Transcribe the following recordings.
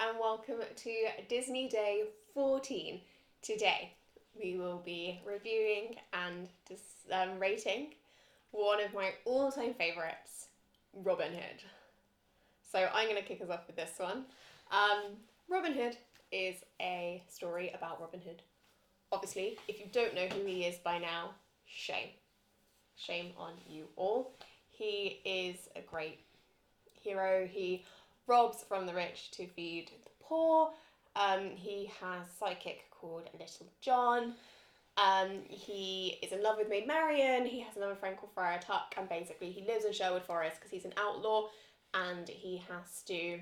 and welcome to Disney Day 14. Today we will be reviewing and rating one of my all-time favourites, Robin Hood. So I'm going to kick us off with this one. Robin Hood is a story about Robin Hood. Obviously, if you don't know who he is by now, shame. Shame on you all. He is a great hero. He robs from the rich to feed the poor. He has a sidekick called Little John. He is in love with Maid Marian. He has another friend called Friar Tuck, and basically he lives in Sherwood Forest because he's an outlaw, and he has to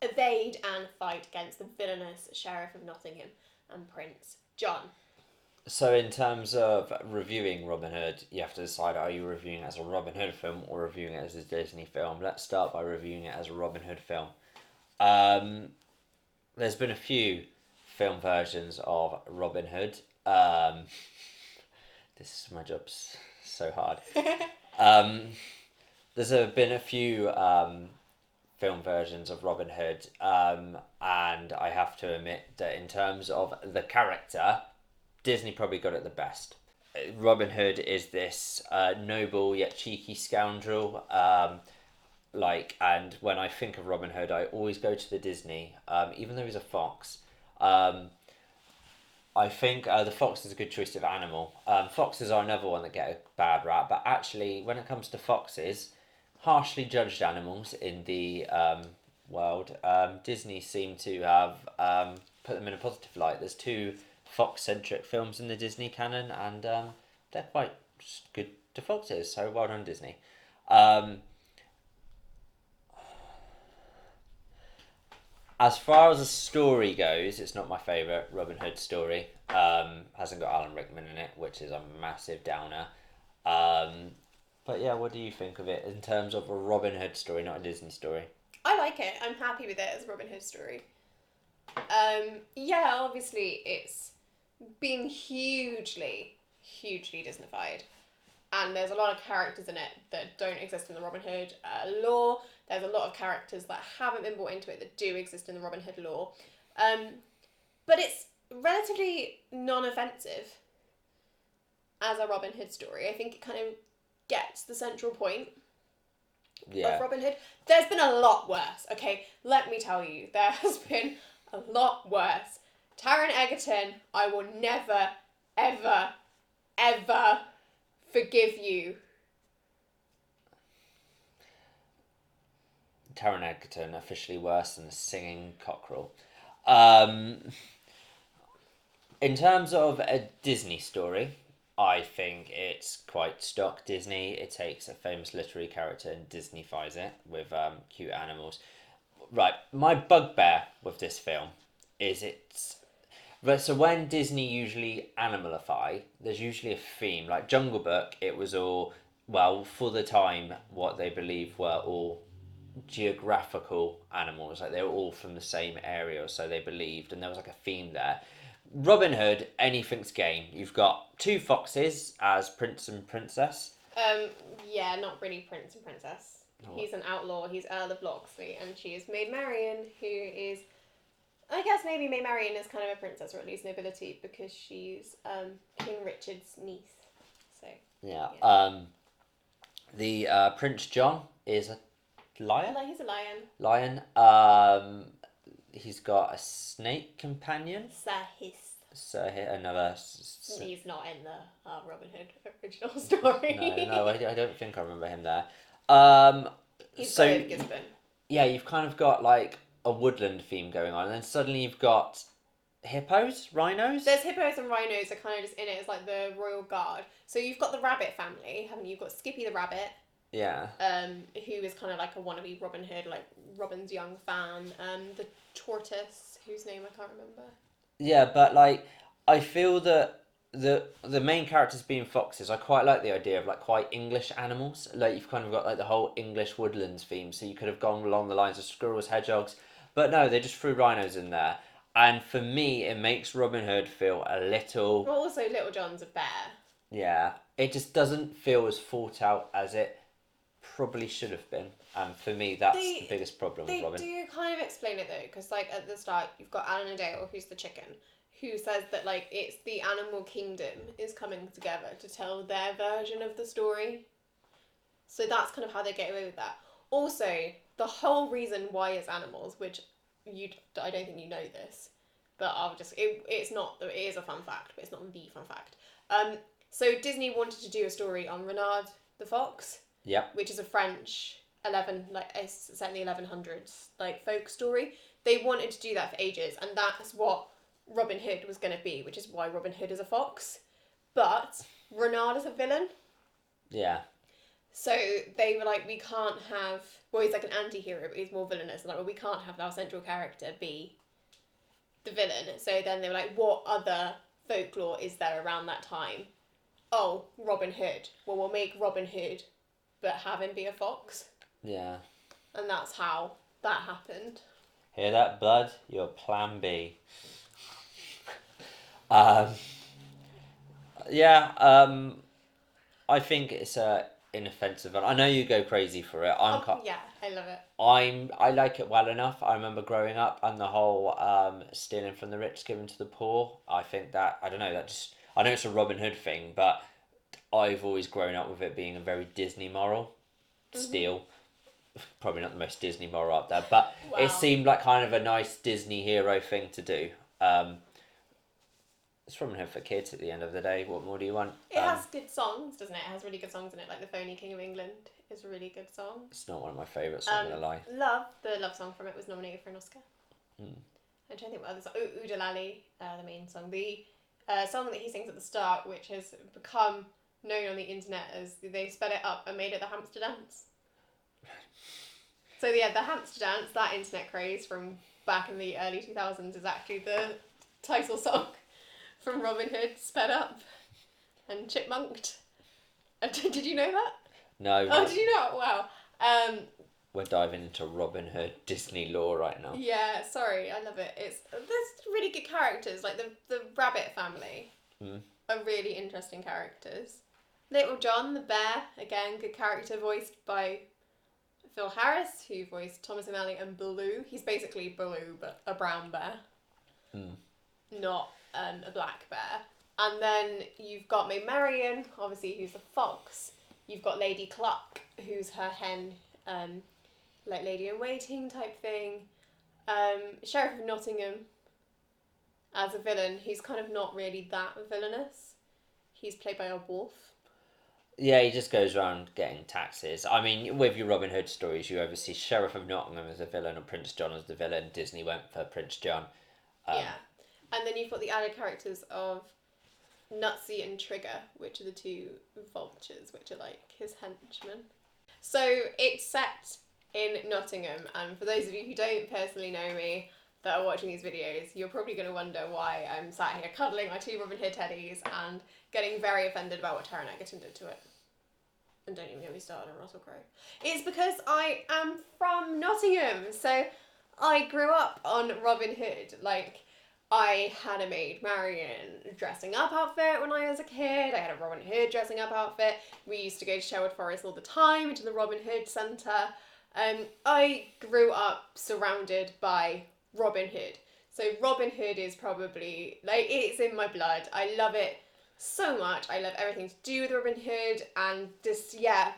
evade and fight against the villainous Sheriff of Nottingham and Prince John. So in terms of reviewing Robin Hood, you have to decide, are you reviewing it as a Robin Hood film or reviewing it as a Disney film? Let's start by reviewing it as a Robin Hood film. There's been a few film versions of Robin Hood. My job's so hard. There's been a few film versions of Robin Hood, and I have to admit that in terms of the character, Disney probably got it the best. Robin Hood is this noble yet cheeky scoundrel. And when I think of Robin Hood, I always go to the Disney, even though he's a fox. I think the fox is a good choice of animal. Foxes are another one that get a bad rap, but actually, when it comes to foxes, harshly judged animals in the world, Disney seem to have put them in a positive light. There's two fox-centric films in the Disney canon, and they're quite good to foxes, so well done, Disney. As far as the story goes, it's not my favourite Robin Hood story. Hasn't got Alan Rickman in it, which is a massive downer. But yeah, what do you think of it in terms of a Robin Hood story, not a Disney story? I like it. I'm happy with it as a Robin Hood story. Obviously it's been hugely Disneyfied. And there's a lot of characters in it that don't exist in the Robin Hood lore. There's a lot of characters that haven't been brought into it that do exist in the Robin Hood lore. But it's relatively non-offensive as a Robin Hood story. I think it kind of gets the central point of Robin Hood. There's been a lot worse, okay? Let me tell you, there has been a lot worse. Taron Egerton, I will never, ever, ever forgive you. Taron Egerton, officially worse than a singing cockerel. In terms of a Disney story, I think it's quite stock Disney. It takes a famous literary character and Disneyfies it with cute animals. Right, my bugbear with this film is so when Disney usually animalify, there's usually a theme. Like Jungle Book, it was all, well, for the time, what they believe were all geographical animals. Like they were all from the same area, so they believed, and there was like a theme there. Robin Hood, anything's game. You've got two foxes as prince and princess. Not really prince and princess. He's an outlaw. He's Earl of Locksley, and she is Maid Marian, who is, I guess maybe Maid Marian is kind of a princess, or at least nobility, because she's King Richard's niece. So yeah. The Prince John is a lion. He's a lion. He's got a snake companion. Another. He's not in the Robin Hood original story. No, I don't think I remember him there. He's Grove Gisborne. Yeah, you've kind of got like a woodland theme going on, and then suddenly you've got hippos, rhinos. There's hippos and rhinos are kind of just in it as like the royal guard. So you've got the rabbit family, haven't you? You've got Skippy the rabbit. Yeah. Who is kind of like a wannabe Robin Hood, like Robin's young fan. The tortoise, whose name I can't remember. Yeah, but like I feel that the main characters being foxes, I quite like the idea of like quite English animals. Like you've kind of got like the whole English woodlands theme, so you could have gone along the lines of squirrels, hedgehogs, but no, they just threw rhinos in there. And for me, it makes Robin Hood feel a little. Well, also Little John's a bear. Yeah, it just doesn't feel as thought out as it probably should have been. And for me, that's the biggest problem with They Robin. do kind of explain it though, because like at the start you've got Alan and Dale, who's the chicken, who says that like it's the animal kingdom is coming together to tell their version of the story. So that's kind of how they get away with that. Also, the whole reason why it's animals, which I don't think you know this, but it's not, it is a fun fact, but it's not the fun fact. So Disney wanted to do a story on Renard the fox. Yep. Which is a French it's set in the 1100s like folk story. They wanted to do that for ages, and that's what Robin Hood was going to be, which is why Robin Hood is a fox. But Renard is a villain. Yeah. So they were like, we can't have... Well, he's like an anti-hero, but he's more villainous. And like, well, we can't have our central character be the villain. So then they were like, what other folklore is there around that time? Oh, Robin Hood. Well, we'll make Robin Hood, but have him be a fox. Yeah. And that's how that happened. Hear that, bud? Your plan B. I think it's inoffensive, and I know you go crazy for it. Yeah, I love it. I like it well enough. I remember growing up and the whole stealing from the rich, giving to the poor. I think that I know it's a Robin Hood thing, but I've always grown up with it being a very Disney moral. Steal, probably not the most Disney moral up there, but Wow. It seemed like kind of a nice Disney hero thing to do. It's Robin Hood for kids at the end of the day. What more do you want? It has good songs, doesn't it? It has really good songs in it. Like The Phony King of England is a really good song. It's not one of my favourites, I'm going to lie. The love song from it was nominated for an Oscar. I'm trying to think what other song. Oodalali, the main song. The song that he sings at the start, which has become known on the internet as they sped it up and made it the hamster dance. So yeah, the hamster dance, that internet craze from back in the early 2000s, is actually the title song from Robin Hood sped up and chipmunked. Did you know that? No. Oh, did you not? Wow. We're diving into Robin Hood Disney lore right now. Yeah, sorry, I love it. There's really good characters, like the rabbit family are really interesting characters. Little John the bear, again, good character voiced by Phil Harris, who voiced Thomas O'Malley and Baloo. He's basically Baloo, but a brown bear, not a black bear. And then you've got Maid Marian, obviously, who's the fox. You've got Lady Cluck, who's her hen, like Lady in Waiting type thing. Sheriff of Nottingham as a villain, he's kind of not really that villainous. He's played by a wolf. Yeah, he just goes around getting taxes. I mean, with your Robin Hood stories, you oversee Sheriff of Nottingham as a villain and Prince John as the villain. Disney went for Prince John. Yeah. And then you've got the added characters of Nutsy and Trigger, which are the two vultures, which are like his henchmen. So it's set in Nottingham, and for those of you who don't personally know me that are watching these videos, you're probably going to wonder why I'm sat here cuddling my two Robin Hood teddies and getting very offended about what Taron Egerton did to it. And don't even get me started on Russell Crowe. It's because I am from Nottingham, so I grew up on Robin Hood. Like, I had a Maid Marian dressing up outfit when I was a kid. I had a Robin Hood dressing up outfit. We used to go to Sherwood Forest all the time, into the Robin Hood Centre. I grew up surrounded by Robin Hood. So Robin Hood is probably, like, it's in my blood. I love it so much. I love everything to do with Robin Hood, and just, yeah,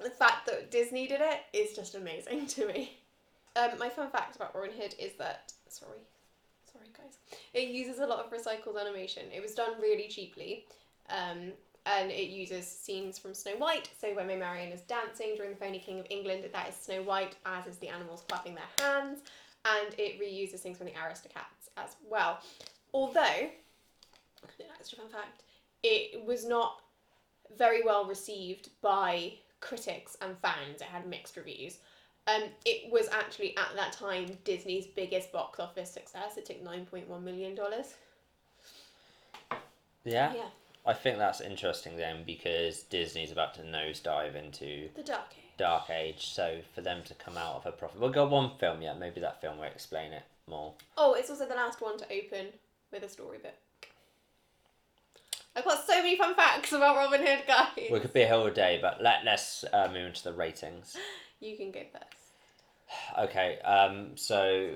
the fact that Disney did it is just amazing to me. My fun fact about Robin Hood is that, sorry guys, it uses a lot of recycled animation. It was done really cheaply, and it uses scenes from Snow White. So when Maid Marian is dancing during the Phony King of England, that is Snow White, as is the animals clapping their hands, and it reuses things from the Aristocats as well. Although, extra fun fact, it was not very well received by critics and fans. It had mixed reviews. It was actually, at that time, Disney's biggest box office success. It took $9.1 million. Yeah? Yeah. I think that's interesting then, because Disney's about to nosedive into the Dark Age. So for them to come out of a profit... We've got one film yet. Maybe that film will explain it more. Oh, it's also the last one to open with a storybook. I've got so many fun facts about Robin Hood, guys. We could be here all day, but let's move into the ratings. You can go first. Okay, so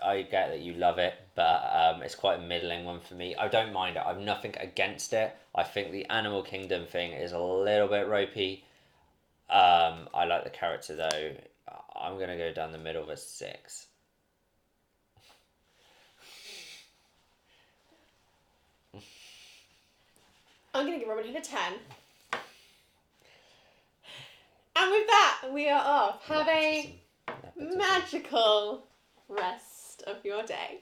I get that you love it, but it's quite a middling one for me. I don't mind it. I've nothing against it. I think the Animal Kingdom thing is a little bit ropey. I like the character though. I'm gonna go down the middle of a 6. I'm going to give Robin Hood a 10. And with that, we are off. Have a magical rest of your day.